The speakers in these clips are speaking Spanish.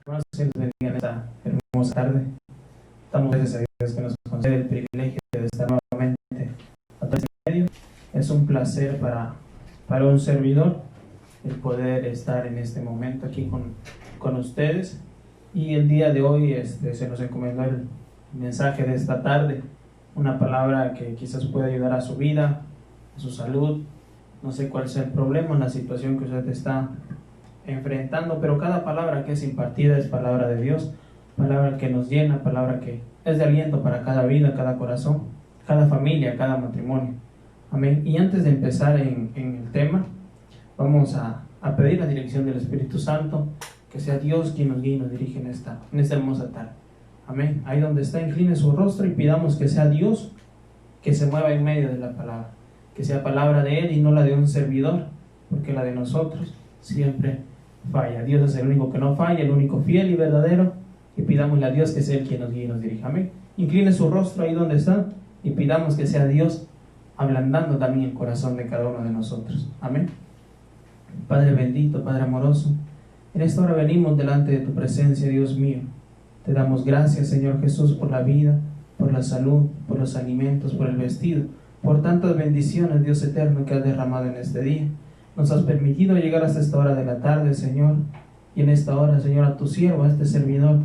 Hermanos, que nos bendiga en esta hermosa tarde. Damos gracias a Dios que nos concede el privilegio de estar nuevamente a través del medio. Es un placer para un servidor el poder estar en este momento aquí con ustedes. Y el día de hoy se nos encomendó el mensaje de esta tarde, una palabra que quizás pueda ayudar a su vida, a su salud. No sé cuál sea el problema, la situación que usted está enfrentando, pero cada palabra que es impartida es palabra de Dios, palabra que nos llena, palabra que es de aliento para cada vida, cada corazón, cada familia, cada matrimonio. Amén. Y antes de empezar en el tema, vamos a pedir la dirección del Espíritu Santo, que sea Dios quien nos guíe y nos dirige en esta hermosa tarde. Amén. Ahí donde está, incline su rostro y pidamos que sea Dios que se mueva en medio de la palabra, que sea palabra de Él y no la de un servidor, porque la de nosotros siempre falla. Dios es el único que no falla, el único fiel y verdadero, y pidámosle a Dios que sea el quien nos guíe y nos dirija. Amén. Incline su rostro ahí donde está y pidamos que sea Dios ablandando también el corazón de cada uno de nosotros. Amén. Padre bendito, Padre amoroso, en esta hora venimos delante de tu presencia, Dios mío. Te damos gracias, Señor Jesús, por la vida, por la salud, por los alimentos, por el vestido, por tantas bendiciones, Dios eterno, que has derramado en este día. Nos has permitido llegar hasta esta hora de la tarde, Señor, y en esta hora, Señor, a tu siervo, a este servidor,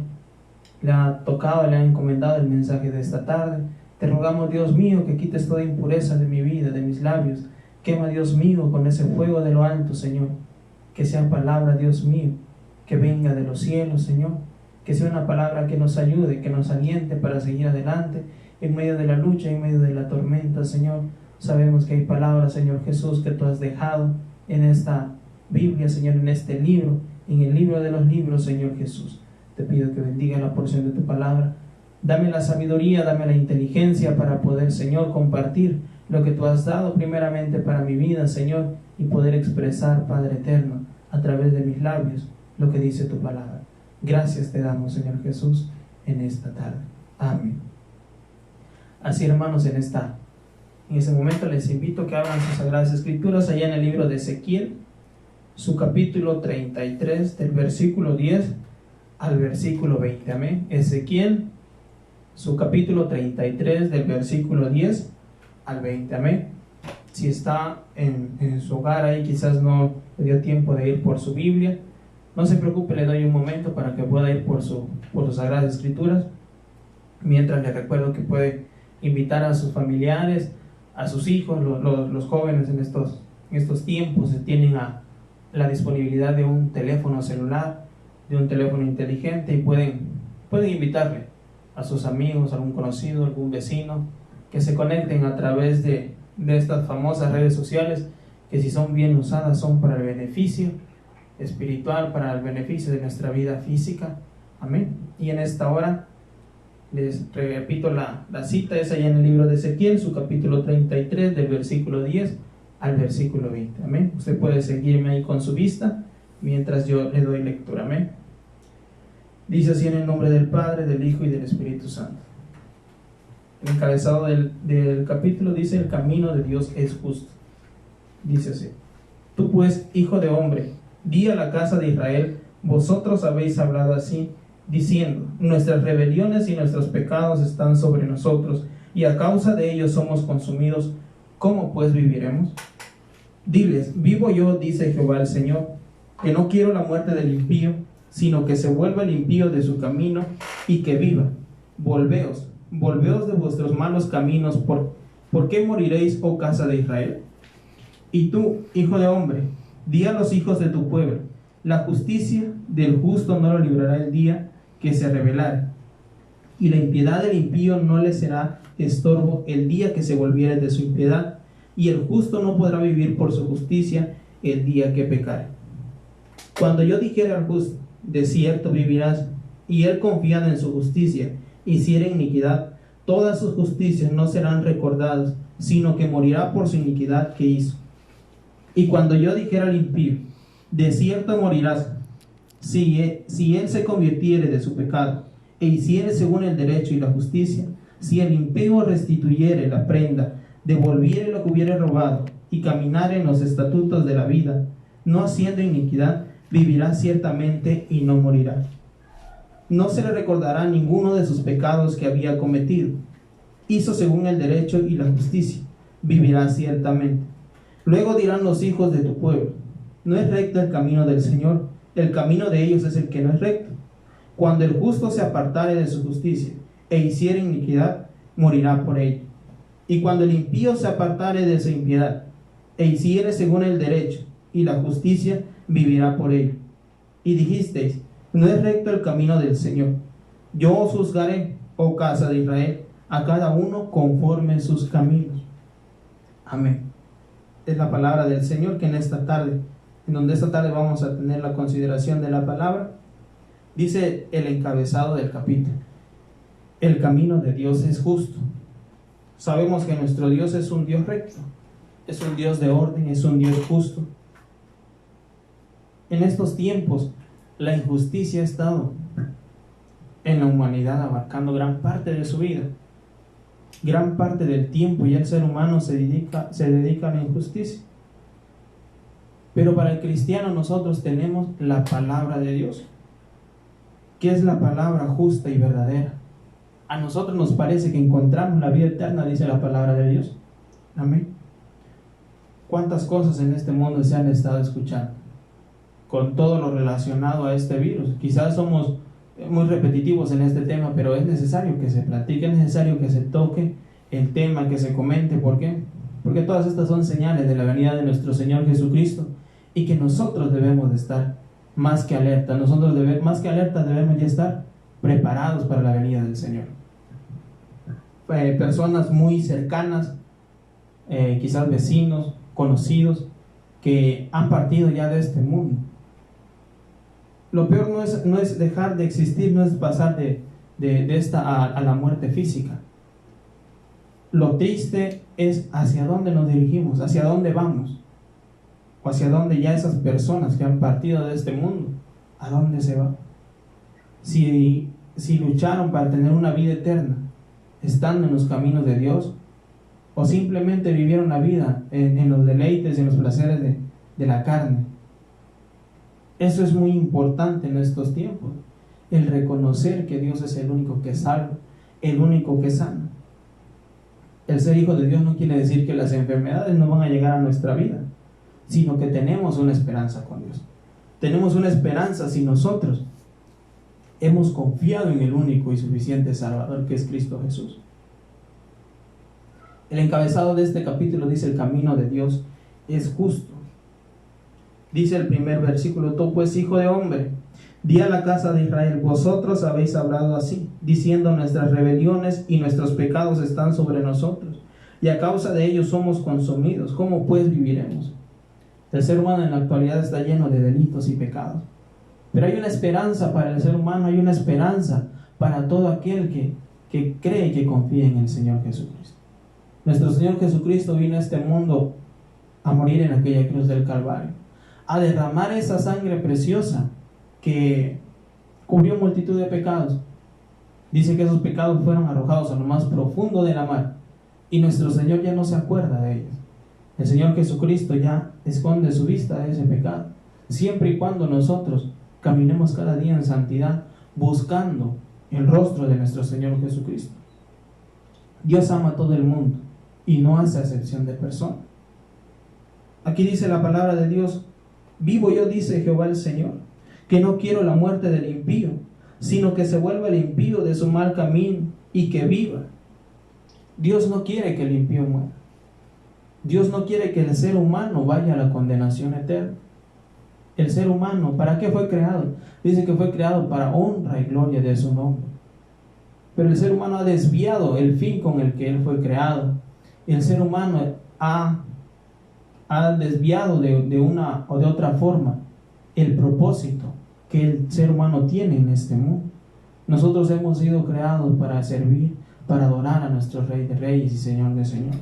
le ha tocado, le ha encomendado el mensaje de esta tarde. Te rogamos, Dios mío, que quites toda impureza de mi vida, de mis labios. Quema, Dios mío, con ese fuego de lo alto, Señor. Que sea palabra, Dios mío, que venga de los cielos, Señor. Que sea una palabra que nos ayude, que nos aliente para seguir adelante en medio de la lucha, en medio de la tormenta, Señor. Sabemos que hay palabras, Señor Jesús, que tú has dejado en esta Biblia, Señor, en este libro, en el libro de los libros, Señor Jesús. Te pido que bendiga la porción de tu palabra. Dame la sabiduría, dame la inteligencia para poder, Señor, compartir lo que tú has dado primeramente para mi vida, Señor, y poder expresar, Padre eterno, a través de mis labios, lo que dice tu palabra. Gracias te damos, Señor Jesús, en esta tarde. Amén. Así, hermanos, en ese momento les invito a que abran sus sagradas escrituras allá en el libro de Ezequiel, su capítulo 33, del versículo 10 al versículo 20. Amén. Ezequiel, su capítulo 33, del versículo 10 al 20. Amén. Si está en su hogar ahí, quizás no le dio tiempo de ir por su Biblia, no se preocupe, le doy un momento para que pueda ir por sus sagradas escrituras. Mientras le recuerdo que puede invitar a sus familiares, a sus hijos. Los jóvenes en estos tiempos tienen la disponibilidad de un teléfono celular, de un teléfono inteligente, y pueden invitarle a sus amigos, a algún conocido, algún vecino, que se conecten a través de estas famosas redes sociales, que si son bien usadas son para el beneficio espiritual, para el beneficio de nuestra vida física. Amén. Y en esta hora les repito la cita, es allá en el libro de Ezequiel, su capítulo 33, del versículo 10 al versículo 20. Amén. Usted puede seguirme ahí con su vista mientras yo le doy lectura. Amén. Dice así: en el nombre del Padre, del Hijo y del Espíritu Santo. El encabezado del capítulo dice: el camino de Dios es justo. Dice así: tú pues, hijo de hombre, di a la casa de Israel: vosotros habéis hablado así, diciendo, nuestras rebeliones y nuestros pecados están sobre nosotros, y a causa de ellos somos consumidos. ¿Cómo pues viviremos? Diles: vivo yo, dice Jehová el Señor, que no quiero la muerte del impío, sino que se vuelva el impío de su camino y que viva. Volveos de vuestros malos caminos. ¿Por qué moriréis, oh casa de Israel? Y tú, hijo de hombre, di a los hijos de tu pueblo: la justicia del justo no lo librará el día que se rebelare, y la impiedad del impío no le será estorbo el día que se volviere de su impiedad, y el justo no podrá vivir por su justicia el día que pecare. Cuando yo dijere al justo: de cierto vivirás, y él confiado en su justicia hiciere iniquidad, todas sus justicias no serán recordadas, sino que morirá por su iniquidad que hizo. Y cuando yo dijera al impío: de cierto morirás, si él se convirtiere de su pecado e hiciere según el derecho y la justicia, si el impío restituyere la prenda, devolviere lo que hubiere robado y caminare en los estatutos de la vida, no haciendo iniquidad, vivirá ciertamente y no morirá. no se le recordará ninguno de sus pecados que había cometido. Hizo según el derecho y la justicia, vivirá ciertamente. Luego dirán los hijos de tu pueblo: no es recto el camino del Señor, el camino de ellos es el que no es recto. Cuando el justo se apartare de su justicia e hiciere iniquidad, morirá por ello. Y cuando el impío se apartare de su impiedad e hiciere según el derecho y la justicia, vivirá por ello. Y dijisteis: no es recto el camino del Señor. Yo os juzgaré, oh casa de Israel, a cada uno conforme sus caminos. Amén. Es la palabra del Señor que en esta tarde vamos a tener la consideración de la palabra. Dice el encabezado del capítulo: el camino de Dios es justo. Sabemos que nuestro Dios es un Dios recto, es un Dios de orden, es un Dios justo. En estos tiempos, la injusticia ha estado en la humanidad abarcando gran parte de su vida. Gran parte del tiempo ya el ser humano se dedica a la injusticia. Pero para el cristiano nosotros tenemos la palabra de Dios, que es la palabra justa y verdadera. A nosotros nos parece que encontramos la vida eterna, dice la palabra de Dios. Amén. ¿Cuántas cosas en este mundo se han estado escuchando con todo lo relacionado a este virus? Quizás somos muy repetitivos en este tema, pero es necesario que se platique, es necesario que se toque el tema, que se comente. ¿Por qué? Porque todas estas son señales de la venida de nuestro Señor Jesucristo, y que nosotros debemos de estar más que alerta. Más que alerta debemos ya estar preparados para la venida del Señor. Personas muy cercanas, quizás vecinos, conocidos, que han partido ya de este mundo. Lo peor no es dejar de existir, no es pasar de esta a la muerte física. Lo triste es hacia dónde nos dirigimos, hacia dónde vamos, o hacia dónde ya esas personas que han partido de este mundo, ¿a dónde se van? Si lucharon para tener una vida eterna, estando en los caminos de Dios, o simplemente vivieron la vida en los deleites y en los placeres de la carne. Eso es muy importante en estos tiempos, el reconocer que Dios es el único que salva, el único que sana. El ser hijo de Dios no quiere decir que las enfermedades no van a llegar a nuestra vida, sino que tenemos una esperanza con Dios. Tenemos una esperanza si nosotros hemos confiado en el único y suficiente Salvador, que es Cristo Jesús. El encabezado de este capítulo dice: el camino de Dios es justo. Dice el primer versículo: tú pues, hijo de hombre, di a la casa de Israel: vosotros habéis hablado así, diciendo: nuestras rebeliones y nuestros pecados están sobre nosotros, y a causa de ellos somos consumidos. ¿Cómo pues viviremos? El ser humano en la actualidad está lleno de delitos y pecados, pero hay una esperanza para el ser humano, hay una esperanza para todo aquel que cree y que confía en el Señor Jesucristo. Nuestro Señor Jesucristo vino a este mundo a morir en aquella cruz del Calvario, a derramar esa sangre preciosa que cubrió multitud de pecados. Dice que esos pecados fueron arrojados a lo más profundo de la mar, y nuestro Señor ya no se acuerda de ellos. El Señor Jesucristo ya esconde su vista de ese pecado, siempre y cuando nosotros caminemos cada día en santidad, buscando el rostro de nuestro Señor Jesucristo. Dios ama a todo el mundo y no hace acepción de persona. Aquí dice la palabra de Dios: vivo yo, dice Jehová el Señor, que no quiero la muerte del impío, sino que se vuelva el impío de su mal camino y que viva. Dios no quiere que el impío muera. Dios no quiere que el ser humano vaya a la condenación eterna. El ser humano, ¿para qué fue creado? Dice que fue creado para honra y gloria de su nombre. Pero el ser humano ha desviado el fin con el que él fue creado. El ser humano ha desviado de una o de otra forma el propósito que el ser humano tiene en este mundo. Nosotros hemos sido creados para servir, para adorar a nuestro Rey de Reyes y Señor de Señores.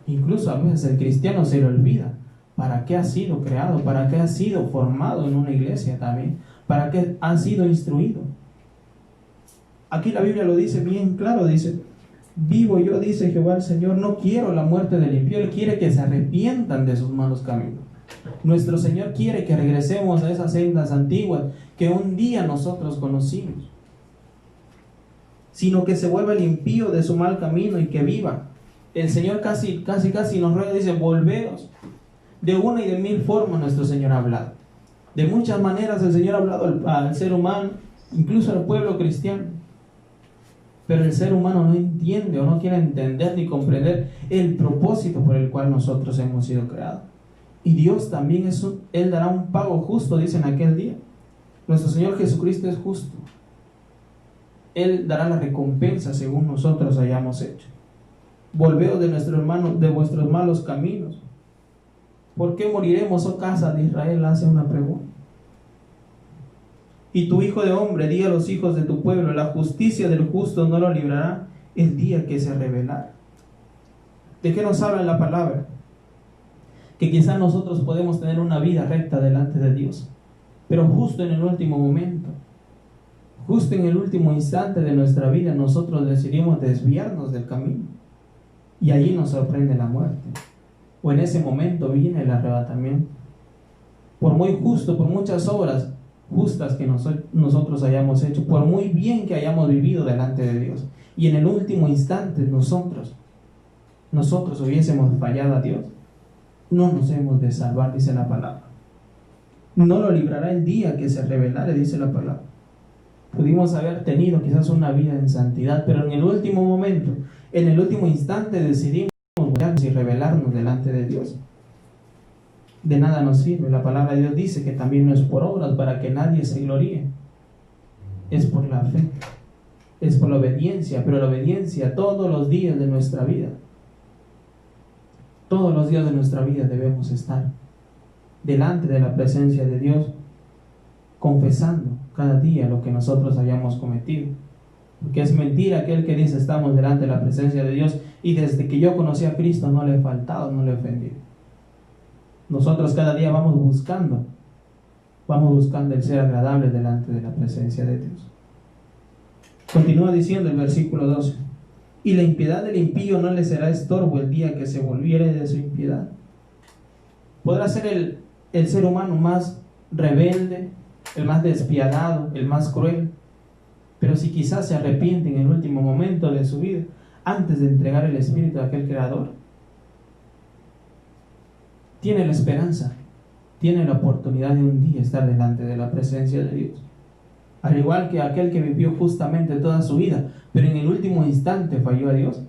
Incluso a veces el cristiano se le olvida para qué ha sido creado, para qué ha sido formado en una iglesia también, para qué ha sido instruido. Aquí la Biblia lo dice bien claro, dice: vivo yo, dice Jehová el Señor, no quiero la muerte del impío. Él quiere que se arrepientan de sus malos caminos. Nuestro Señor quiere que regresemos a esas sendas antiguas que un día nosotros conocimos, sino que se vuelva el impío de su mal camino y que viva. El Señor casi nos ruega, dice, volveos. De una y de mil formas nuestro Señor ha hablado. De muchas maneras el Señor ha hablado al ser humano, incluso al pueblo cristiano. Pero el ser humano no entiende o no quiere entender ni comprender el propósito por el cual nosotros hemos sido creados. Y Dios también Él dará un pago justo, dice en aquel día. Nuestro Señor Jesucristo es justo. Él dará la recompensa según nosotros hayamos hecho. Volveos de vuestros malos caminos. ¿Por qué moriremos, oh casa de Israel? Hace una pregunta. Y tu hijo de hombre, di a los hijos de tu pueblo, la justicia del justo no lo librará el día que se revelará. ¿De qué nos habla la palabra? Que quizás nosotros podemos tener una vida recta delante de Dios, pero justo en el último momento, justo en el último instante de nuestra vida, nosotros decidimos desviarnos del camino, y allí nos sorprende la muerte, o en ese momento viene el arrebatamiento. Por muy justo, por muchas obras justas que nosotros hayamos hecho, por muy bien que hayamos vivido delante de Dios, y en el último instante nosotros hubiésemos fallado a Dios, no nos hemos de salvar, dice la palabra. No lo librará el día que se revelare, dice la palabra. Pudimos haber tenido quizás una vida en santidad, pero en el último momento, en el último instante decidimos y revelarnos delante de Dios. De nada nos sirve. La palabra de Dios dice que también no es por obras para que nadie se gloríe. Es por la fe, es por la obediencia, pero la obediencia todos los días de nuestra vida. Todos los días de nuestra vida debemos estar delante de la presencia de Dios, confesando cada día lo que nosotros hayamos cometido. Porque es mentira aquel que dice estamos delante de la presencia de Dios y desde que yo conocí a Cristo no le he faltado, no le he ofendido. Nosotros cada día vamos buscando el ser agradable delante de la presencia de Dios. Continúa diciendo el versículo 12: y la impiedad del impío no le será estorbo el día que se volviere de su impiedad. Podrá ser el ser humano más rebelde, el más despiadado, el más cruel, pero si quizás se arrepiente en el último momento de su vida, antes de entregar el espíritu a aquel creador, tiene la esperanza, tiene la oportunidad de un día estar delante de la presencia de Dios. Al igual que aquel que vivió justamente toda su vida, pero en el último instante falló a Dios,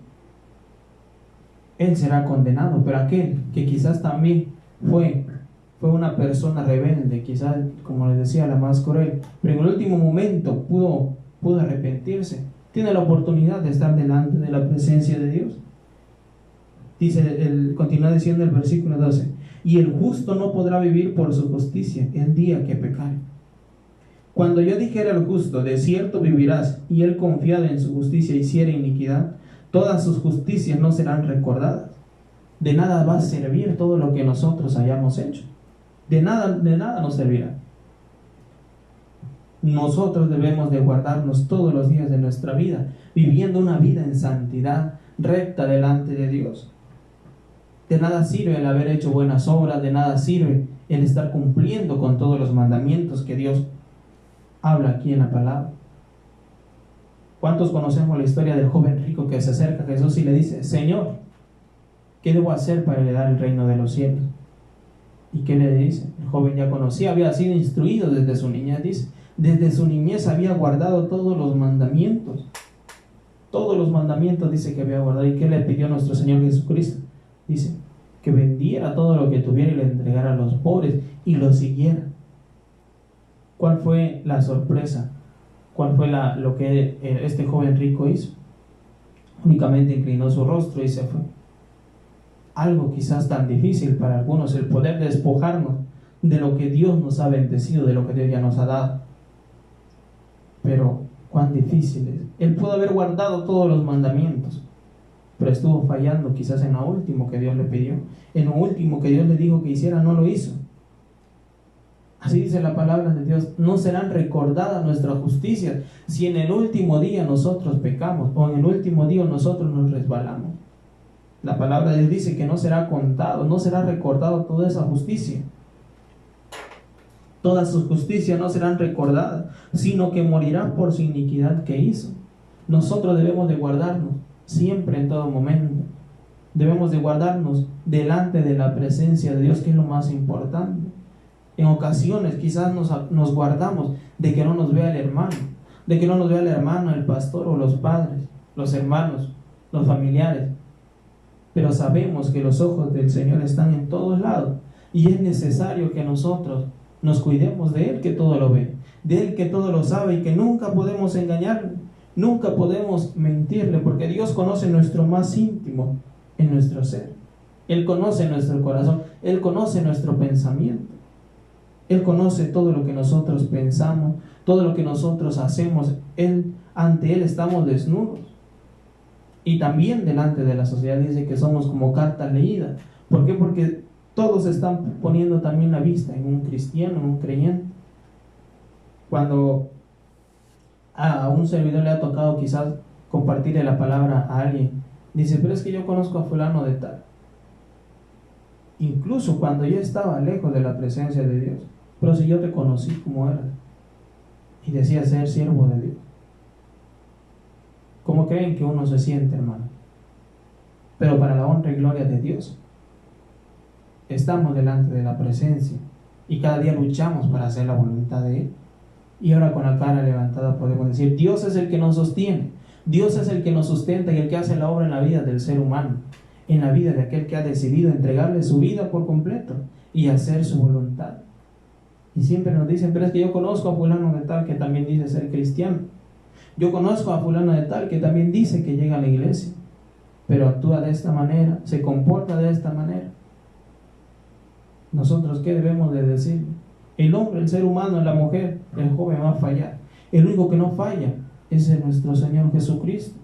él será condenado. Pero aquel que quizás también fue una persona rebelde, quizás, como les decía, la más cruel, pero en el último momento pudo arrepentirse, tiene la oportunidad de estar delante de la presencia de Dios. Continúa diciendo el versículo 12: y el justo no podrá vivir por su justicia el día que pecare. Cuando yo dijera al justo, de cierto vivirás, y él confiado en su justicia hiciera iniquidad, todas sus justicias no serán recordadas. De nada va a servir todo lo que nosotros hayamos hecho. De nada nos servirá. Nosotros debemos de guardarnos todos los días de nuestra vida, viviendo una vida en santidad, recta delante de Dios. De nada sirve el haber hecho buenas obras, de nada sirve el estar cumpliendo con todos los mandamientos que Dios habla aquí en la palabra. ¿Cuántos conocemos la historia del joven rico que se acerca a Jesús y le dice: Señor, ¿qué debo hacer para heredar el reino de los cielos? ¿Y qué le dice? El joven ya conocía, había sido instruido desde su niñez, dice. Desde su niñez había guardado todos los mandamientos. Todos los mandamientos dice que había guardado. ¿Y qué le pidió nuestro Señor Jesucristo? Dice que vendiera todo lo que tuviera y le entregara a los pobres y lo siguiera. ¿Cuál fue la sorpresa? ¿Cuál fue lo que este joven rico hizo? Únicamente inclinó su rostro y se fue. Algo quizás tan difícil para algunos, el poder despojarnos de lo que Dios nos ha bendecido, de lo que Dios ya nos ha dado. Pero cuán difícil es. Él pudo haber guardado todos los mandamientos, pero estuvo fallando quizás en lo último que Dios le pidió, en lo último que Dios le dijo que hiciera, no lo hizo. Así dice la palabra de Dios: no serán recordadas nuestras justicias si en el último día nosotros pecamos o en el último día nosotros nos resbalamos. La palabra de Dios dice que no será contado, no será recordado toda esa justicia. Todas sus justicias no serán recordadas, sino que morirá por su iniquidad que hizo. Nosotros debemos de guardarnos siempre, en todo momento. Debemos de guardarnos delante de la presencia de Dios, que es lo más importante. En ocasiones quizás nos guardamos de que no nos vea el hermano, de que no nos vea el hermano, el pastor o los padres, los hermanos, los familiares. Pero sabemos que los ojos del Señor están en todos lados y es necesario que nosotros nos cuidemos de Él, que todo lo ve, de Él que todo lo sabe y que nunca podemos engañarle, nunca podemos mentirle, porque Dios conoce nuestro más íntimo en nuestro ser. Él conoce nuestro corazón, Él conoce nuestro pensamiento, Él conoce todo lo que nosotros pensamos, todo lo que nosotros hacemos. Ante Él estamos desnudos. Y también delante de la sociedad dice que somos como cartas leídas. ¿Por qué? Porque todos están poniendo también la vista en un cristiano, en un creyente. Cuando a un servidor le ha tocado quizás compartirle la palabra a alguien, dice, pero es que yo conozco a fulano de tal. Incluso cuando yo estaba lejos de la presencia de Dios, pero si yo te conocí como eras y decía ser siervo de Dios. ¿Cómo creen que uno se siente, hermano? Pero para la honra y gloria de Dios, estamos delante de la presencia y cada día luchamos para hacer la voluntad de Él. Y ahora con la cara levantada podemos decir, Dios es el que nos sostiene, Dios es el que nos sustenta y el que hace la obra en la vida del ser humano, en la vida de aquel que ha decidido entregarle su vida por completo y hacer su voluntad. Y siempre nos dicen, pero es que yo conozco a fulano de tal que también dice ser cristiano. Yo conozco a fulano de tal que también dice que llega a la iglesia, pero actúa de esta manera, se comporta de esta manera. ¿Nosotros qué debemos de decir? El hombre, el ser humano, la mujer, el joven va a fallar. El único que no falla es nuestro Señor Jesucristo.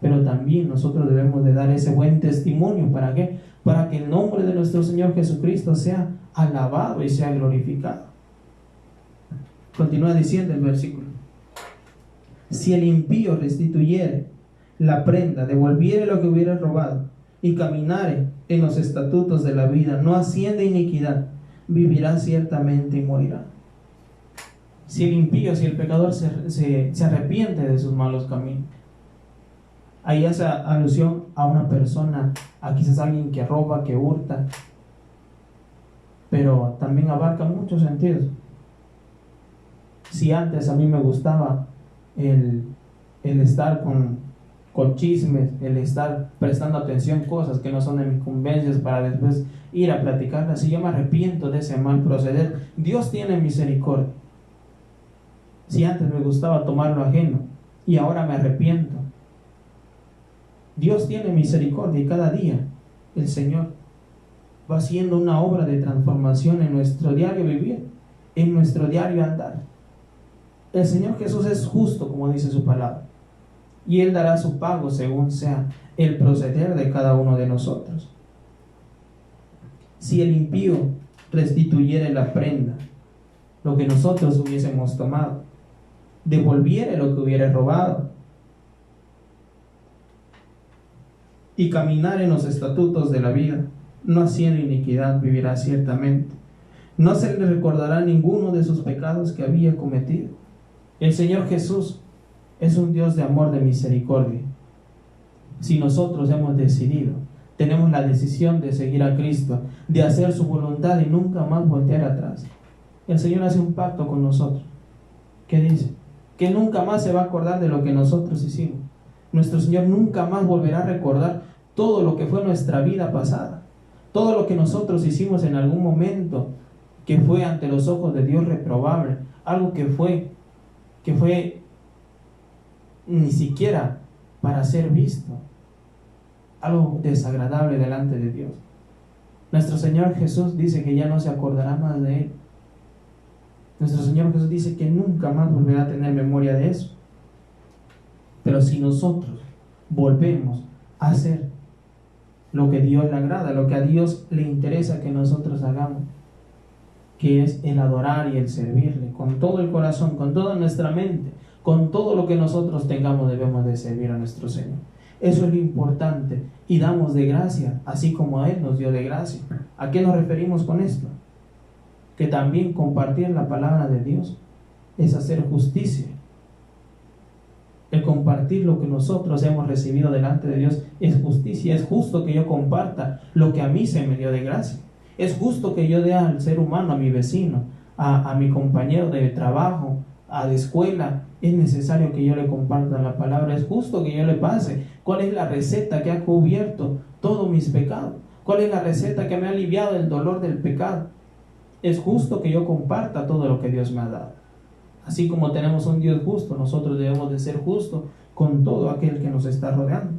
Pero también nosotros debemos de dar ese buen testimonio. ¿Para qué? Para que el nombre de nuestro Señor Jesucristo sea alabado y sea glorificado. Continúa diciendo el versículo: si el impío restituyere la prenda, devolviere lo que hubiere robado, y caminare en los estatutos de la vida, no haciendo iniquidad, vivirá ciertamente y morirá. Si el impío, si el pecador se arrepiente de sus malos caminos, ahí hace alusión a una persona, a quizás alguien que roba, que hurta, pero también abarca muchos sentidos. Si antes a mí me gustaba el estar con chismes, el estar prestando atención a cosas que no son de mis incumbencias para después ir a platicarlas, si yo me arrepiento de ese mal proceder, Dios tiene misericordia. Si antes me gustaba tomar lo ajeno y ahora me arrepiento, Dios tiene misericordia y cada día el Señor va haciendo una obra de transformación en nuestro diario vivir, en nuestro diario andar. El Señor Jesús es justo, como dice su palabra, y Él dará su pago según sea el proceder de cada uno de nosotros. Si el impío restituyere la prenda, lo que nosotros hubiésemos tomado, devolviere lo que hubiere robado, y caminar en los estatutos de la vida, no haciendo iniquidad, vivirá ciertamente. No se le recordará ninguno de sus pecados que había cometido. El Señor Jesús es un Dios de amor, de misericordia. Si nosotros hemos decidido, tenemos la decisión de seguir a Cristo, de hacer su voluntad y nunca más voltear atrás, el Señor hace un pacto con nosotros. ¿Qué dice? Que nunca más se va a acordar de lo que nosotros hicimos. Nuestro Señor nunca más volverá a recordar todo lo que fue nuestra vida pasada, todo lo que nosotros hicimos en algún momento que fue ante los ojos de Dios reprobable, algo que fue ni siquiera para ser visto, algo desagradable delante de Dios. Nuestro Señor Jesús dice que ya no se acordará más de Él. Nuestro Señor Jesús dice que nunca más volverá a tener memoria de eso. Pero si nosotros volvemos a hacer lo que a Dios le agrada, lo que a Dios le interesa que nosotros hagamos, que es el adorar y el servirle con todo el corazón, con toda nuestra mente, con todo lo que nosotros tengamos, debemos de servir a nuestro Señor. Eso es lo importante. Y damos de gracia, así como Él nos dio de gracia. ¿A qué nos referimos con esto? Que también compartir la palabra de Dios es hacer justicia. El compartir lo que nosotros hemos recibido delante de Dios es justicia. Es justo que yo comparta lo que a mí se me dio de gracia. Es justo que yo dé al ser humano, a mi vecino, a mi compañero de trabajo, a la escuela. Es necesario que yo le comparta la palabra. Es justo que yo le pase cuál es la receta que ha cubierto todos mis pecados. Cuál es la receta que me ha aliviado el dolor del pecado. Es justo que yo comparta todo lo que Dios me ha dado. Así como tenemos un Dios justo, nosotros debemos de ser justos con todo aquel que nos está rodeando.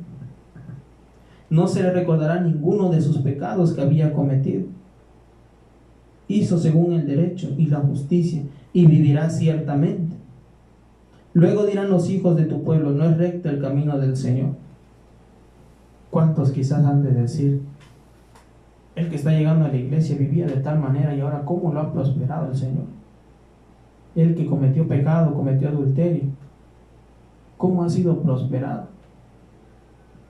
No se le recordará ninguno de sus pecados que había cometido. Hizo según el derecho y la justicia, y vivirá ciertamente. Luego dirán los hijos de tu pueblo: no es recto el camino del Señor. ¿Cuántos quizás han de decir: el que está llegando a la iglesia vivía de tal manera y ahora cómo lo ha prosperado el Señor? El que cometió pecado, cometió adulterio, ¿cómo ha sido prosperado?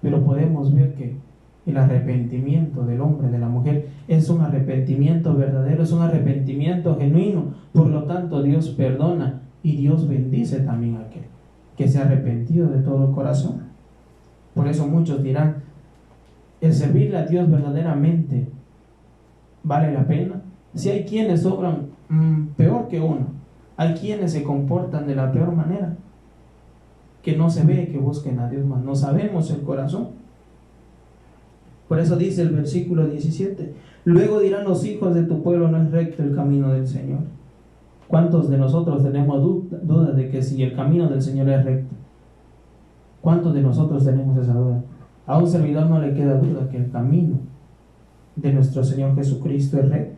Pero podemos ver que el arrepentimiento del hombre, de la mujer, es un arrepentimiento verdadero, es un arrepentimiento genuino. Por lo tanto, Dios perdona y Dios bendice también a aquel que se ha arrepentido de todo corazón. Por eso muchos dirán: el servirle a Dios verdaderamente vale la pena. Si hay quienes obran peor que uno, hay quienes se comportan de la peor manera, que no se ve que busquen a Dios, mas no sabemos el corazón. Por eso dice el versículo 17: luego dirán los hijos de tu pueblo: no es recto el camino del Señor. ¿Cuántos de nosotros tenemos dudas de que si el camino del Señor es recto? ¿Cuántos de nosotros tenemos esa duda? A un servidor no le queda duda que el camino de nuestro Señor Jesucristo es recto.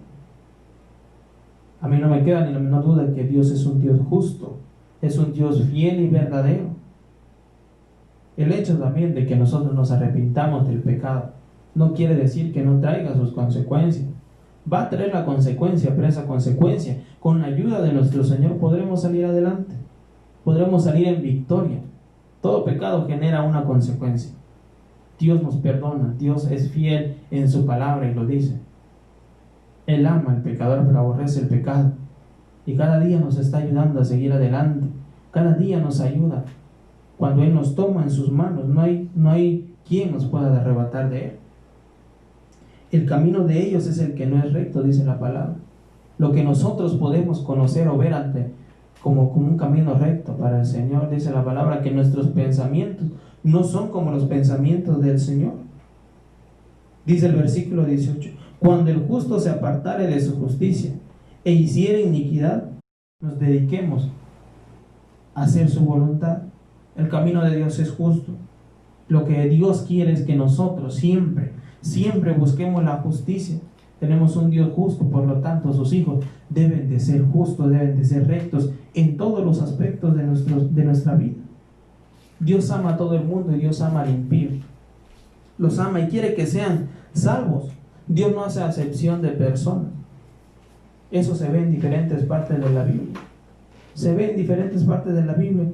A mí no me queda ni la menor duda que Dios es un Dios justo, es un Dios fiel y verdadero. El hecho también de que nosotros nos arrepintamos del pecado no quiere decir que no traiga sus consecuencias. Va a traer la consecuencia, pero esa consecuencia, con la ayuda de nuestro Señor, podremos salir adelante. Podremos salir en victoria. Todo pecado genera una consecuencia. Dios nos perdona, Dios es fiel en su palabra y lo dice. Él ama al pecador, pero aborrece el pecado. Y cada día nos está ayudando a seguir adelante. Cada día nos ayuda. Cuando Él nos toma en sus manos, no hay quien nos pueda arrebatar de Él. El camino de ellos es el que no es recto, dice la palabra. Lo que nosotros podemos conocer o ver como un camino recto para el Señor, dice la palabra, que nuestros pensamientos no son como los pensamientos del Señor. Dice el versículo 18: cuando el justo se apartare de su justicia e hiciere iniquidad, nos dediquemos a hacer su voluntad. El camino de Dios es justo. Lo que Dios quiere es que nosotros siempre busquemos la justicia. Tenemos un Dios justo, por lo tanto sus hijos deben de ser justos, deben de ser rectos en todos los aspectos de nuestra vida. Dios ama a todo el mundo y Dios ama al impío. Los ama y quiere que sean salvos. Dios no hace acepción de personas. Eso se ve en diferentes partes de la Biblia. Se ve en diferentes partes de la Biblia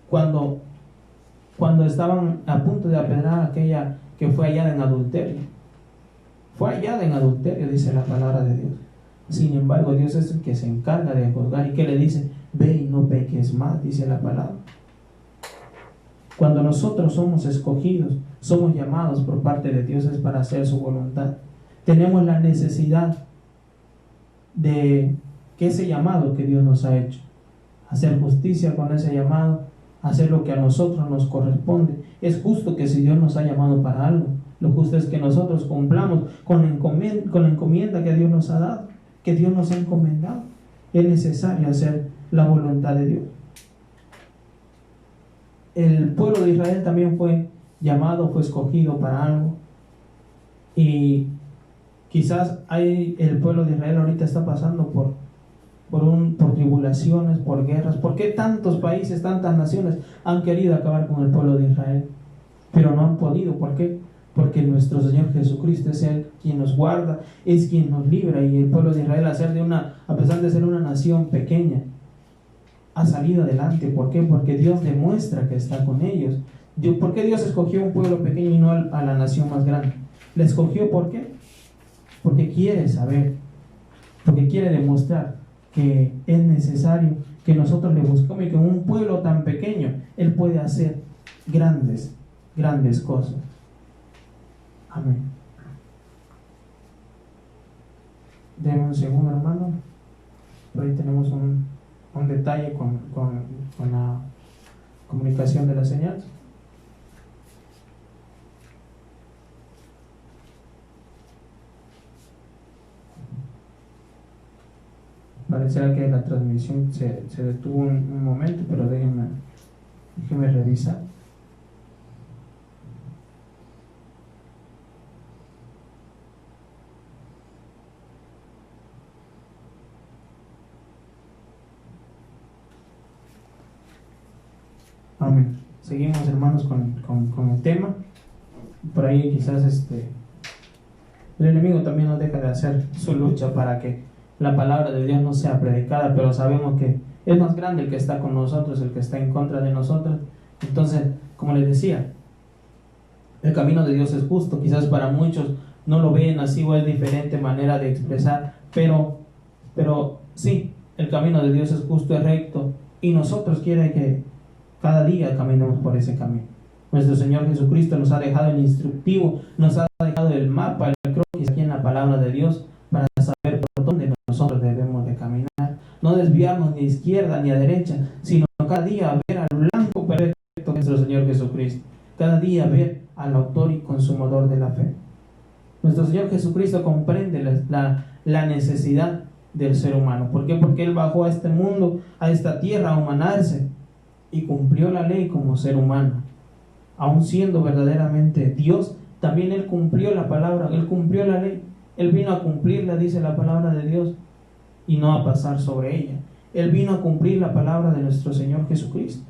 cuando estaban a punto de apedrear a aquella que fue hallada en adulterio. Fue hallada en adulterio, dice la palabra de Dios. Sin embargo, Dios es el que se encarga de juzgar. ¿Y que le dice? Ve y no peques más, dice la palabra. Cuando nosotros somos escogidos, somos llamados por parte de Dios, es para hacer su voluntad. Tenemos la necesidad de que ese llamado que Dios nos ha hecho, hacer justicia con ese llamado, hacer lo que a nosotros nos corresponde. Es justo que si Dios nos ha llamado para algo, lo justo es que nosotros cumplamos con la encomienda que Dios nos ha dado, que Dios nos ha encomendado. Es necesario hacer la voluntad de Dios. El pueblo de Israel también fue llamado, fue escogido para algo. Y quizás el pueblo de Israel ahorita está pasando por tribulaciones, por guerras. ¿Por qué tantos países, tantas naciones han querido acabar con el pueblo de Israel? Pero no han podido. ¿Por qué? Porque nuestro Señor Jesucristo es Él quien nos guarda, es quien nos libra. Y el pueblo de Israel, a pesar de ser una nación pequeña, ha salido adelante. ¿Por qué? Porque Dios demuestra que está con ellos. ¿Por qué Dios escogió un pueblo pequeño y no a la nación más grande? ¿La escogió por qué? Porque quiere saber, porque quiere demostrar que es necesario que nosotros le busquemos y que en un pueblo tan pequeño Él puede hacer grandes cosas. Amén. Denme un segundo, hermano. Por ahí tenemos un detalle con la comunicación de la señal. Parecerá que la transmisión se detuvo un momento, pero déjenme revisar. Amén. Seguimos, hermanos, con el tema. Por ahí quizás el enemigo también nos deja de hacer su lucha para que la palabra de Dios no sea predicada, pero sabemos que es más grande el que está con nosotros, el que está en contra de nosotros. Entonces, como les decía, el camino de Dios es justo. Quizás para muchos no lo ven así o es diferente manera de expresar, pero sí, el camino de Dios es justo, es recto, y nosotros quiere que cada día caminemos por ese camino. Nuestro Señor Jesucristo nos ha dejado el instructivo, nos ha dejado el mapa, el croquis aquí en la palabra de Dios para saber por dónde nosotros debemos de caminar. No desviarnos ni a izquierda ni a derecha, sino cada día ver al blanco perfecto de nuestro Señor Jesucristo. Cada día ver al autor y consumador de la fe. Nuestro Señor Jesucristo comprende la necesidad del ser humano. ¿Por qué? Porque Él bajó a este mundo, a esta tierra, a humanarse y cumplió la ley como ser humano. Aun siendo verdaderamente Dios, también Él cumplió la palabra, Él cumplió la ley. Él vino a cumplirla, dice la palabra de Dios, y no a pasar sobre ella. Él vino a cumplir la palabra de nuestro Señor Jesucristo.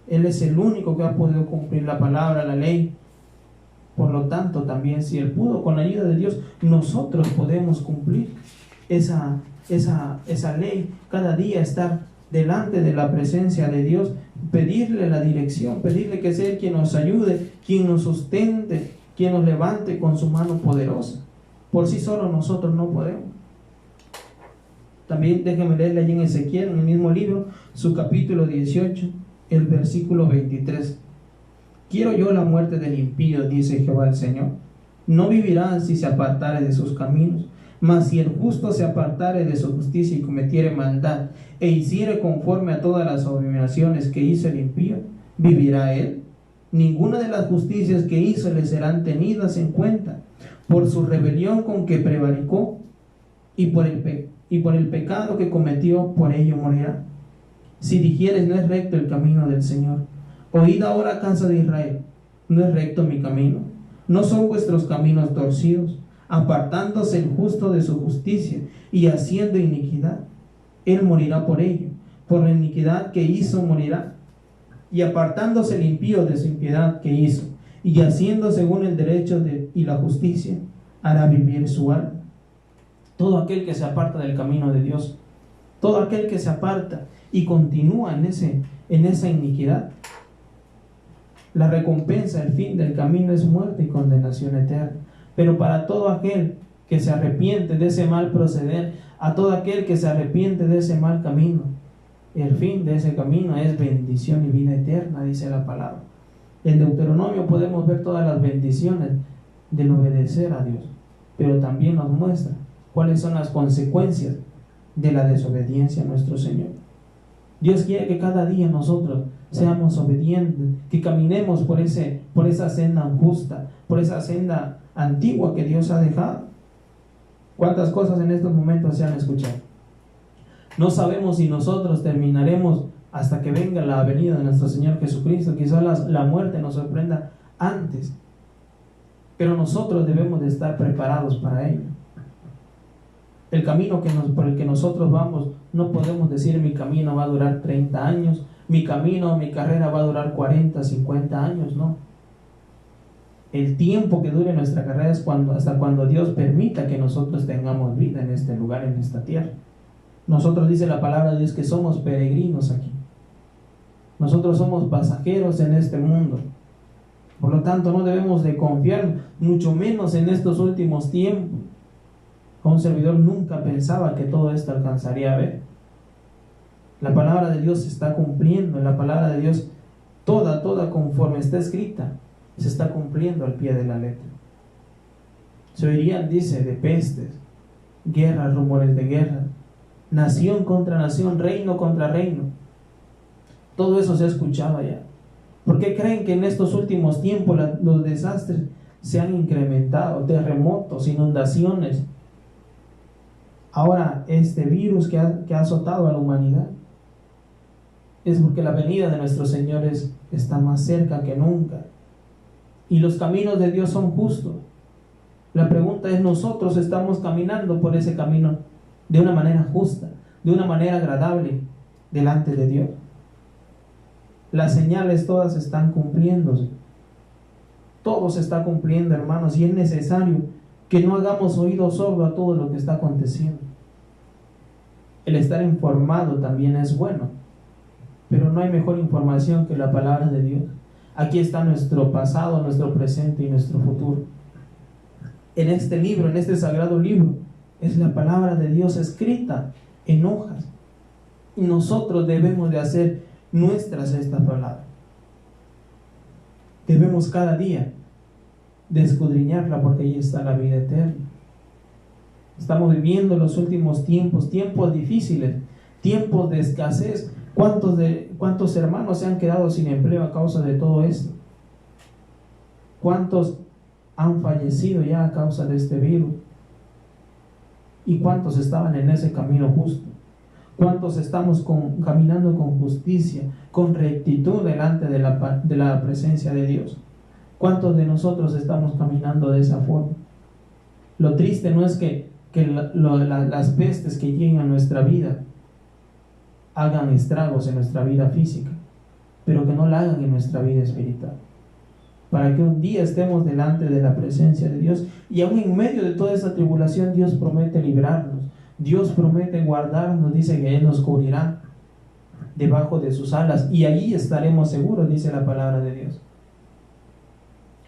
Él es el único que ha podido cumplir la palabra, la ley. Por lo tanto, también si Él pudo, con la ayuda de Dios, nosotros podemos cumplir esa ley. Cada día estar delante de la presencia de Dios, pedirle la dirección, pedirle que sea Él quien nos ayude, quien nos sustente, quien nos levante con su mano poderosa. Por sí solo nosotros no podemos. También déjenme leerle allí en Ezequiel, en el mismo libro, su capítulo 18, el versículo 23. Quiero yo la muerte del impío, dice Jehová el Señor. No vivirá si se apartare de sus caminos. Mas si el justo se apartare de su justicia y cometiere maldad, e hiciere conforme a todas las abominaciones que hizo el impío, ¿vivirá él? Ninguna de las justicias que hizo le serán tenidas en cuenta, por su rebelión con que prevaricó, y por el pecado que cometió, por ello morirá. Si dijeres, no es recto el camino del Señor, oíd ahora, casa de Israel, no es recto mi camino, no son vuestros caminos torcidos, apartándose el justo de su justicia y haciendo iniquidad, él morirá por ello, por la iniquidad que hizo morirá, y apartándose el impío de su impiedad que hizo, y haciendo según el derecho y la justicia, hará vivir su alma. Todo aquel que se aparta del camino de Dios, todo aquel que se aparta y continúa en esa iniquidad, la recompensa, el fin del camino es muerte y condenación eterna. Pero para todo aquel que se arrepiente de ese mal proceder, a todo aquel que se arrepiente de ese mal camino, el fin de ese camino es bendición y vida eterna, dice la palabra. En Deuteronomio podemos ver todas las bendiciones del obedecer a Dios, pero también nos muestra cuáles son las consecuencias de la desobediencia a nuestro Señor. Dios quiere que cada día nosotros seamos obedientes, que caminemos por esa senda justa, por esa senda antigua que Dios ha dejado. ¿Cuántas cosas en estos momentos se han escuchado? No sabemos si nosotros terminaremos hasta que venga la venida de nuestro Señor Jesucristo. Quizás la muerte nos sorprenda antes, pero nosotros debemos de estar preparados para ello. El camino por el que nosotros vamos, no podemos decir mi camino va a durar 30 años, mi carrera va a durar 40, 50 años, no. El tiempo que dure nuestra carrera es hasta cuando Dios permita que nosotros tengamos vida en este lugar, en esta tierra. Nosotros, dice la palabra de Dios, que somos peregrinos aquí. Nosotros somos pasajeros en este mundo. Por lo tanto, no debemos de confiar, mucho menos en estos últimos tiempos. Un servidor nunca pensaba que todo esto alcanzaría a ver. La palabra de Dios se está cumpliendo. La palabra de Dios, toda conforme está escrita, se está cumpliendo al pie de la letra. Se oirían, dice, de pestes, guerras, rumores de guerra, nación contra nación, reino contra reino. Todo eso se ha escuchado ya. ¿Por qué creen que en estos últimos tiempos los desastres se han incrementado? Terremotos, inundaciones. Ahora este virus que ha azotado a la humanidad es porque la venida de nuestro Señor está más cerca que nunca. Y los caminos de Dios son justos. La pregunta es, ¿nosotros estamos caminando por ese camino de una manera justa, de una manera agradable delante de Dios? Las señales todas están cumpliéndose. Todo se está cumpliendo, hermanos, y es necesario que no hagamos oído sordo a todo lo que está aconteciendo. El estar informado también es bueno, pero no hay mejor información que la palabra de Dios. Aquí está nuestro pasado, nuestro presente y nuestro futuro. En este libro, en este sagrado libro, es la palabra de Dios escrita en hojas. Y nosotros debemos de hacer nuestras esta palabra. Debemos cada día de escudriñarla, porque ahí está la vida eterna. Estamos viviendo los últimos tiempos difíciles, tiempos de escasez. ¿Cuántos hermanos se han quedado sin empleo a causa de todo esto? ¿Cuántos han fallecido ya a causa de este virus? ¿Y cuántos estaban en ese camino justo? ¿Cuántos estamos caminando con justicia, con rectitud delante de la presencia de Dios? ¿Cuántos de nosotros estamos caminando de esa forma? Lo triste no es que las pestes que lleguen a nuestra vida hagan estragos en nuestra vida física, pero que no la hagan en nuestra vida espiritual, para que un día estemos delante de la presencia de Dios, y aún en medio de toda esa tribulación Dios promete librarnos, Dios promete guardarnos, dice que Él nos cubrirá debajo de sus alas, y allí estaremos seguros, dice la palabra de Dios.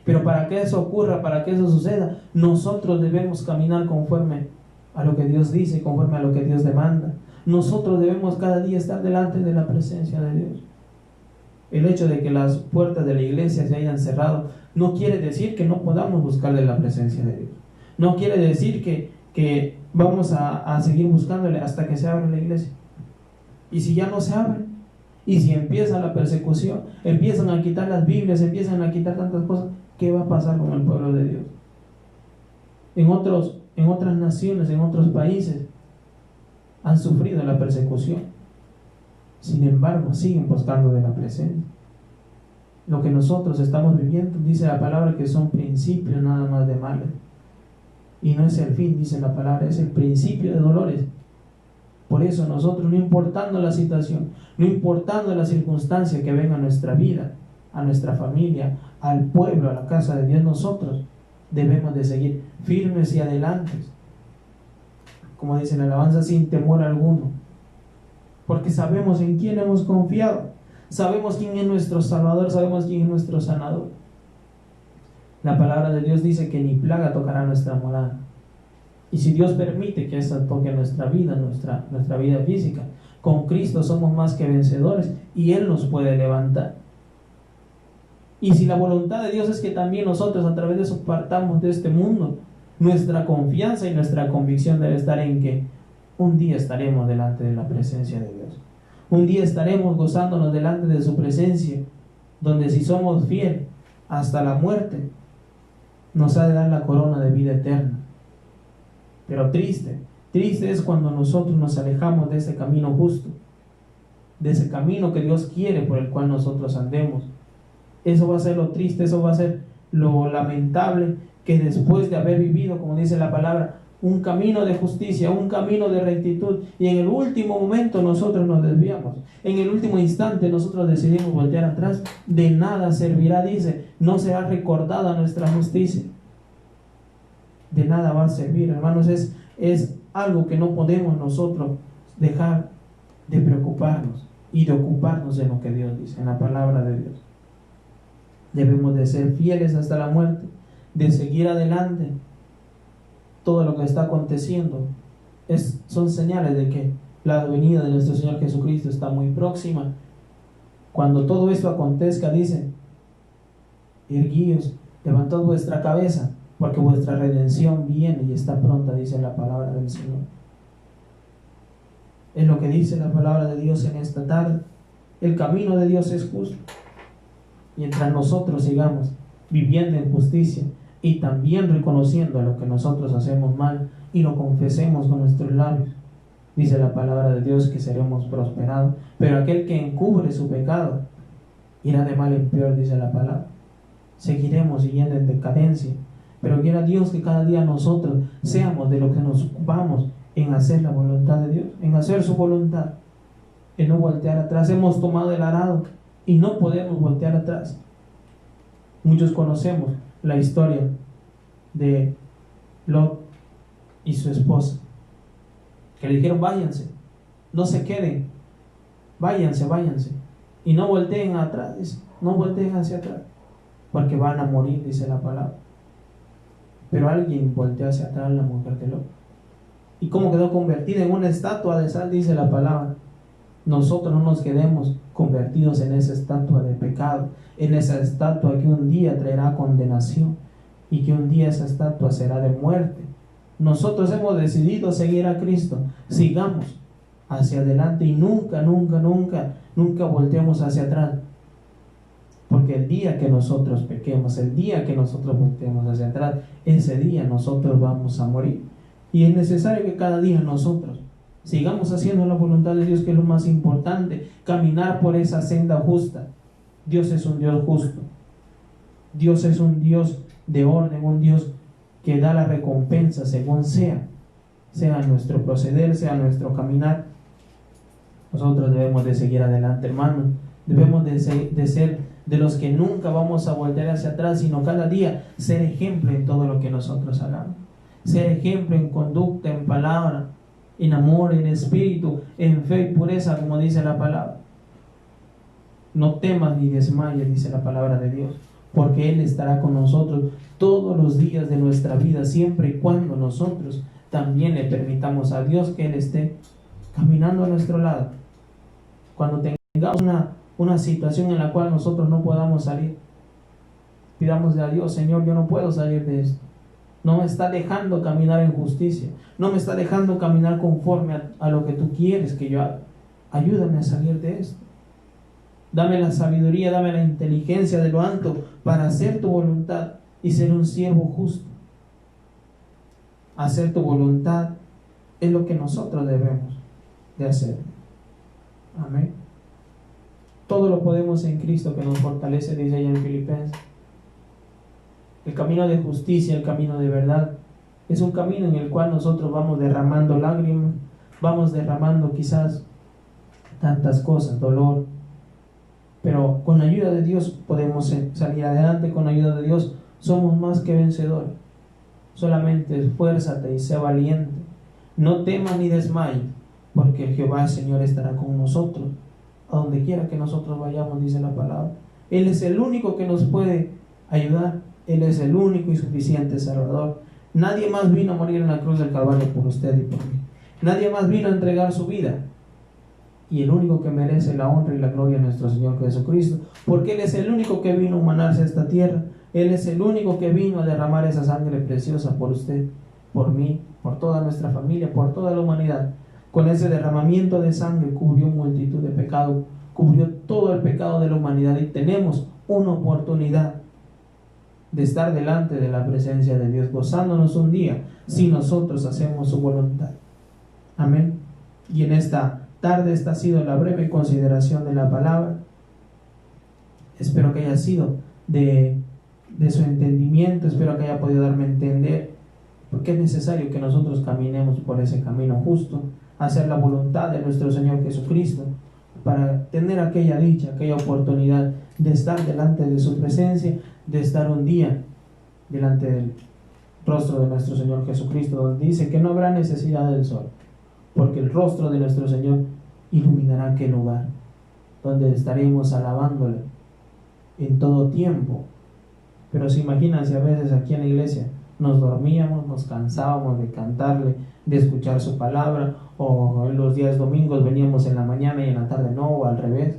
Pero para que eso ocurra, para que eso suceda, nosotros debemos caminar conforme a lo que Dios dice, conforme a lo que Dios demanda. Nosotros debemos cada día estar delante de la presencia de Dios. El hecho de que las puertas de la iglesia se hayan cerrado no quiere decir que no podamos buscarle la presencia de Dios. No quiere decir que vamos a seguir buscándole hasta que se abra la iglesia. Y si ya no se abre, y si empieza la persecución, empiezan a quitar las Biblias, empiezan a quitar tantas cosas, ¿qué va a pasar con el pueblo de Dios? En otras naciones, en otros países, han sufrido la persecución. Sin embargo, siguen buscando de la presencia. Lo que nosotros estamos viviendo, dice la palabra, que son principios nada más de males. Y no es el fin, dice la palabra, es el principio de dolores. Por eso nosotros, no importando la situación, no importando la circunstancia que venga a nuestra vida, a nuestra familia, al pueblo, a la casa de Dios, nosotros debemos de seguir firmes y adelantes, como dice la alabanza, sin temor alguno, porque sabemos en quién hemos confiado, sabemos quién es nuestro Salvador, sabemos quién es nuestro sanador. La palabra de Dios dice que ni plaga tocará nuestra morada. Y si Dios permite que esta toque nuestra vida, nuestra vida física, con Cristo somos más que vencedores, y Él nos puede levantar. Y si la voluntad de Dios es que también nosotros a través de eso partamos de este mundo, nuestra confianza y nuestra convicción debe estar en que un día estaremos delante de la presencia de Dios. Un día estaremos gozándonos delante de su presencia, donde si somos fieles hasta la muerte, nos ha de dar la corona de vida eterna. Pero triste es cuando nosotros nos alejamos de ese camino justo, de ese camino que Dios quiere por el cual nosotros andemos. Eso va a ser lo triste, eso va a ser lo lamentable, que después de haber vivido, como dice la palabra, un camino de justicia, un camino de rectitud, y en el último momento nosotros nos desviamos, en el último instante nosotros decidimos voltear atrás, de nada servirá, dice, no será recordada nuestra justicia. De nada va a servir, hermanos. Es algo que no podemos nosotros dejar de preocuparnos. y de ocuparnos de lo que Dios dice, en la palabra de Dios. Debemos de ser fieles hasta la muerte, de seguir adelante. Todo lo que está aconteciendo son señales de que la venida de nuestro Señor Jesucristo está muy próxima. Cuando todo esto acontezca, dice: erguíos, levantad vuestra cabeza, porque vuestra redención viene y está pronta, dice la palabra del Señor. Es lo que dice la palabra de Dios en esta tarde. El camino de Dios es justo. Mientras nosotros sigamos viviendo en justicia y también reconociendo lo que nosotros hacemos mal y lo confesemos con nuestros labios, dice la palabra de Dios que seremos prosperados. Pero aquel que encubre su pecado irá de mal en peor, dice la palabra. Seguiremos siguiendo en decadencia. Pero quiera Dios que cada día nosotros seamos de lo que nos ocupamos en hacer la voluntad de Dios, en hacer su voluntad, en no voltear atrás. Hemos tomado el arado y no podemos voltear atrás. Muchos conocemos la historia de Lot y su esposa, que le dijeron: váyanse, no se queden, váyanse, y no volteen atrás, dice, no volteen hacia atrás, porque van a morir, dice la palabra. Pero alguien volteó hacia atrás, la mujer de Lot, y como quedó convertida en una estatua de sal, dice la palabra. Nosotros no nos quedemos convertidos en esa estatua de pecado, en esa estatua que un día traerá condenación y que un día esa estatua será de muerte. Nosotros hemos decidido seguir a Cristo. Sigamos hacia adelante y nunca volteemos hacia atrás, porque el día que nosotros pequemos, el día que nosotros volteemos hacia atrás, ese día nosotros vamos a morir. Y es necesario que cada día nosotros sigamos haciendo la voluntad de Dios, que es lo más importante, caminar por esa senda justa. Dios es un Dios justo. Dios es un Dios de orden, un Dios que da la recompensa según sea nuestro proceder, sea nuestro caminar. Nosotros debemos de seguir adelante, hermanos. Debemos de ser de los que nunca vamos a volver hacia atrás, sino cada día ser ejemplo en todo lo que nosotros hagamos. Ser ejemplo en conducta, en palabra, en amor, en espíritu, en fe y pureza, como dice la palabra. No temas ni desmayes, dice la palabra de Dios, porque Él estará con nosotros todos los días de nuestra vida, siempre y cuando nosotros también le permitamos a Dios que Él esté caminando a nuestro lado. Cuando tengamos una situación en la cual nosotros no podamos salir, pidámosle a Dios: Señor, yo no puedo salir de esto. No me está dejando caminar en justicia. No me está dejando caminar conforme a lo que tú quieres que yo haga. Ayúdame a salir de esto. Dame la sabiduría, dame la inteligencia de lo alto para hacer tu voluntad y ser un siervo justo. Hacer tu voluntad es lo que nosotros debemos de hacer. Amén. Todo lo podemos en Cristo que nos fortalece, dice allá en Filipenses. El camino de justicia, el camino de verdad, es un camino en el cual nosotros vamos derramando lágrimas, vamos derramando quizás tantas cosas, dolor, pero con la ayuda de Dios podemos salir adelante. Con la ayuda de Dios somos más que vencedores. Solamente esfuérzate y sé valiente. No temas ni desmayes, porque el Jehová el Señor estará con nosotros a donde quiera que nosotros vayamos, dice la palabra. Él es el único que nos puede ayudar. Él es el único y suficiente Salvador. Nadie más vino a morir en la cruz del Calvario por usted y por mí. Nadie más vino a entregar su vida. Y el único que merece la honra y la gloria es nuestro Señor Jesucristo, porque Él es el único que vino a humanarse a esta tierra. Él es el único que vino a derramar esa sangre preciosa por usted, por mí, por toda nuestra familia, por toda la humanidad. Con ese derramamiento de sangre cubrió multitud de pecados, cubrió todo el pecado de la humanidad, y tenemos una oportunidad de estar delante de la presencia de Dios, gozándonos un día si nosotros hacemos su voluntad. Amén. Y en esta tarde, esta ha sido la breve consideración de la palabra. Espero que haya sido de su entendimiento, espero que haya podido darme a entender, porque es necesario que nosotros caminemos por ese camino justo, hacer la voluntad de nuestro Señor Jesucristo, para tener aquella dicha, aquella oportunidad de estar delante de su presencia, de estar un día delante del rostro de nuestro Señor Jesucristo, donde dice que no habrá necesidad del sol, porque el rostro de nuestro Señor iluminará aquel lugar. donde estaremos alabándole en todo tiempo. Pero se imaginan si a veces aquí en la iglesia nos dormíamos, nos cansábamos de cantarle, de escuchar su palabra, o en los días domingos veníamos en la mañana y en la tarde no, o al revés.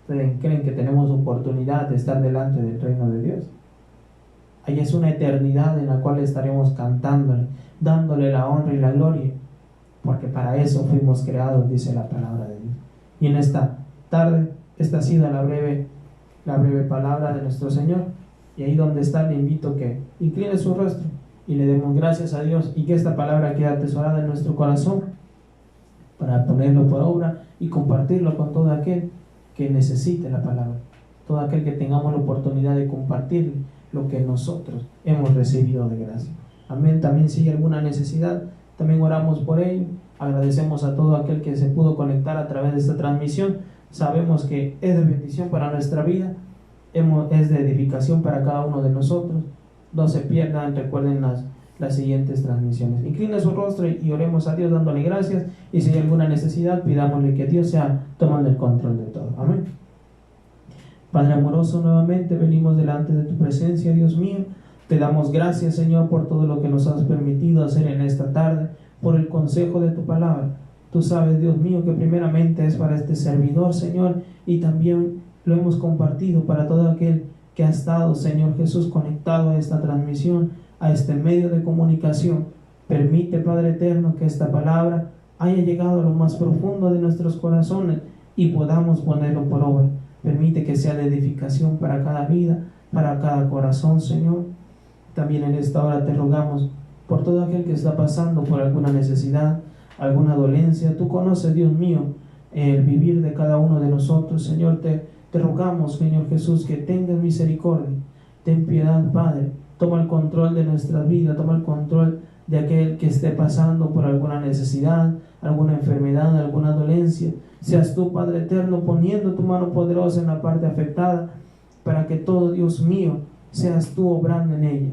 ¿Creen que tenemos oportunidad de estar delante del reino de Dios? Ahí es una eternidad en la cual estaremos cantándole, dándole la honra y la gloria, porque para eso fuimos creados, dice la palabra de Dios. Y en esta tarde, esta ha sido la breve palabra de nuestro Señor. Y ahí donde está, le invito a que incline su rostro y le demos gracias a Dios, y que esta palabra quede atesorada en nuestro corazón para ponerlo por obra y compartirlo con todo aquel que necesite la palabra, todo aquel que tengamos la oportunidad de compartirle lo que nosotros hemos recibido de gracia. Amén. También si hay alguna necesidad, también oramos por ello. Agradecemos a todo aquel que se pudo conectar a través de esta transmisión. Sabemos que es de bendición para nuestra vida, es de edificación para cada uno de nosotros. No se pierdan, recuerden las siguientes transmisiones. Incline su rostro y oremos a Dios dándole gracias, y si hay alguna necesidad, pidámosle que Dios sea tomando el control de todo. Amén. Padre amoroso, nuevamente venimos delante de tu presencia, Dios mío. Te damos gracias, Señor, por todo lo que nos has permitido hacer en esta tarde, por el consejo de tu palabra. Tú sabes, Dios mío, que primeramente es para este servidor, Señor, y también lo hemos compartido para todo aquel que ha estado, Señor Jesús, conectado a esta transmisión, a este medio de comunicación. Permite, Padre eterno, que esta palabra haya llegado a lo más profundo de nuestros corazones y podamos ponerlo por obra. Permite que sea de edificación para cada vida, para cada corazón, Señor. También en esta hora te rogamos por todo aquel que está pasando por alguna necesidad, alguna dolencia. Tú conoces, Dios mío, el vivir de cada uno de nosotros, Señor. Te rogamos, Señor Jesús, que tengas misericordia. Ten piedad, Padre. Toma el control de nuestra vida, toma el control de aquel que esté pasando por alguna necesidad, alguna enfermedad, alguna dolencia. Seas tú, Padre eterno, poniendo tu mano poderosa en la parte afectada, para que todo, Dios mío, seas tú obrando en ella.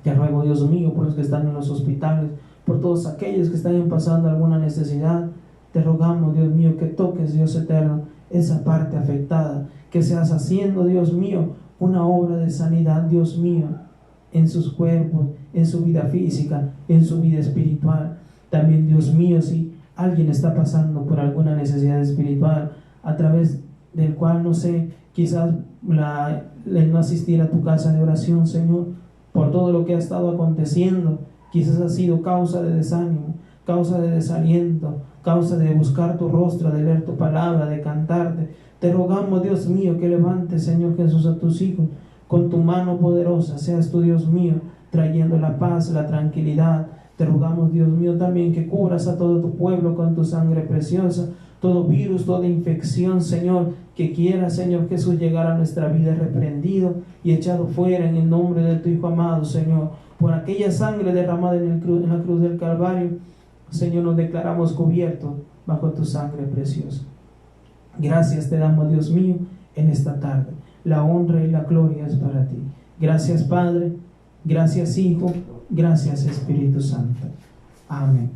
Te ruego, Dios mío, por los que están en los hospitales, por todos aquellos que están pasando alguna necesidad. Te rogamos, Dios mío, que toques, Dios eterno, esa parte afectada, que seas haciendo, Dios mío, una obra de sanidad, Dios mío, en sus cuerpos, en su vida física, en su vida espiritual. También, Dios mío, si alguien está pasando por alguna necesidad espiritual, a través del cual, no sé, quizás el no asistir a tu casa de oración, Señor, por todo lo que ha estado aconteciendo, quizás ha sido causa de desánimo, causa de desaliento, causa de buscar tu rostro, de leer tu palabra, de cantarte. Te rogamos, Dios mío, que levantes, Señor Jesús, a tus hijos con tu mano poderosa. Seas tú, Dios mío, trayendo la paz, la tranquilidad. Te rogamos, Dios mío, también que cubras a todo tu pueblo con tu sangre preciosa. Todo virus, toda infección, Señor, que quiera, Señor Jesús, llegar a nuestra vida, reprendido y echado fuera en el nombre de tu Hijo amado, Señor. Por aquella sangre derramada en la cruz del Calvario, Señor, nos declaramos cubiertos bajo tu sangre preciosa. Gracias te damos, Dios mío, en esta tarde. La honra y la gloria es para ti. Gracias, Padre. Gracias, Hijo. Gracias, Espíritu Santo. Amén.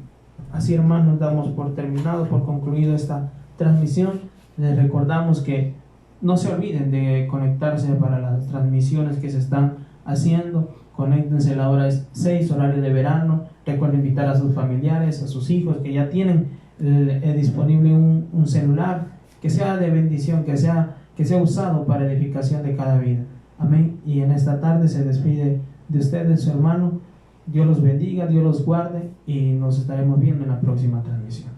Así, hermanos, damos por terminado, por concluido esta transmisión. Les recordamos que no se olviden de conectarse para las transmisiones que se están haciendo. Conéctense, la hora es 6, horario de verano. Recuerden invitar a sus familiares, a sus hijos que ya tienen disponible un celular, que sea de bendición, que sea usado para edificación de cada vida. Amén. Y en esta tarde se despide de ustedes su hermano. Dios los bendiga, Dios los guarde, y nos estaremos viendo en la próxima transmisión.